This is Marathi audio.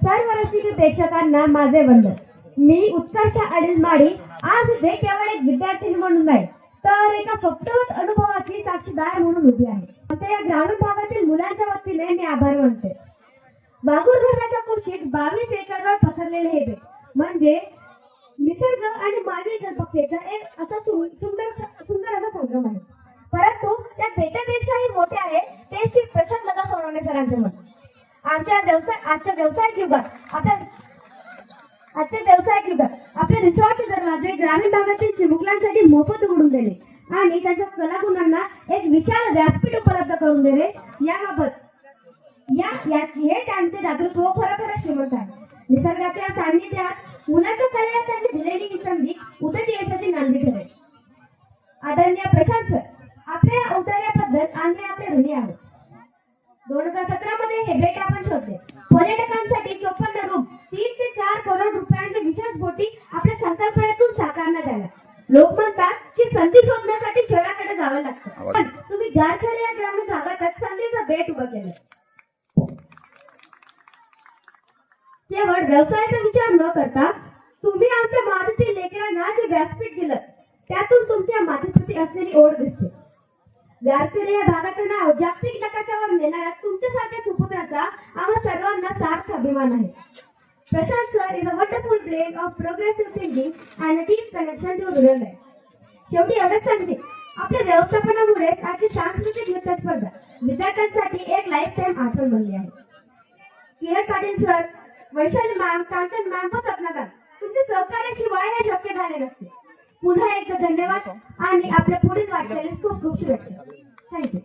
सर्व रसिक प्रेक्षकांना माझे वंदन। मी उत्कर्ष अडिलमाडी आज इथे केवळ एक विद्यार्थी म्हणून नाही तर एका फक्तवत अनुभवाची साक्षीदार म्हणून उभी आहे। आमच्या या ग्रामीण भागातील मुलांच्या वतीने मी आभार मानते। वाघूर धरणाच्या कुशीत 22 एकरवर पसरलेले हे बेट म्हणजे निसर्ग आणि मानवी जलपक्षेचा एक असा सुंदर असा संगम आहे। परंतु त्या बेटापेक्षाही मोठे आहे ते श्री प्रशांत लगा सोनवणे सरांचे मत। आजच्या व्यावसायिक युगात आपल्या रिसॉर्टचे दरवाजे ग्रामीण भागातील चिमुकल्यांसाठी मोफत उघडून दिले आणि त्यांच्या कलागुणांना एक विशाल व्यासपीठ उपलब्ध करून दिले याबाबत हे त्यांचे दातृत्व खरोखरच श्रीमंत आहे। निसर्गाच्या सान्निध्यात मुलांच्या कलेला त्यांनी दिलेली ही संधी उद्याच्या यशाची नांदी ठरेल। आदरणीय प्रशांत सर, आपल्या औदार्याबद्दल आम्ही आपले ऋणी आहोत। 2017 मध्ये हे बेट आपण शोधले। पर्यटकांसाठी 54 रूम 3 ते 4 करोड रुपयांच्या विशेष बोटी आपल्या संकल्पनेतून साकारण्यात आल्या। लोक म्हणतात की संधी शोधण्यासाठी शहराकडे जावं लागतं, पण तुम्ही गारखेडा या ग्रामीण भागातच संधीचं बेट उभं केलं। केवळ व्यवसायाचा विचार न करता तुम्ही आमच्या मातीतील लेकरांना जे व्यासपीठ दिलं त्यातून तुमच्या मातीप्रती असलेली ओढ दिसते। गारखेडा या भागाचं नाव जागतिक नकाशावर नेणाऱ्या तुमच्यासारख्या सुपुत्राचा आम्हा सर्वांना सार्थ अभिमान आहे। Prashant sir is a wonderful blend of progressive thinking and a deep connection to rural life. शेवटी एवढंच सांगते, आपल्या व्यवस्थापनामुळे आजची सांस्कृतिक नृत्य स्पर्धा विद्यार्थ्यांसाठी एक लाईफ टाइम आठवण बनली आहे। Kiran Patil sir, Vaishali ma'am, Kanchan ma'am व सपना मॅम, तुमच्या सहकार्याशिवाय हे शक्य झाले नसते। पुन्हा एकदा धन्यवाद आणि आपल्या पुढील वाटचालीस खूप खूप शुभेच्छा। थँक्यू।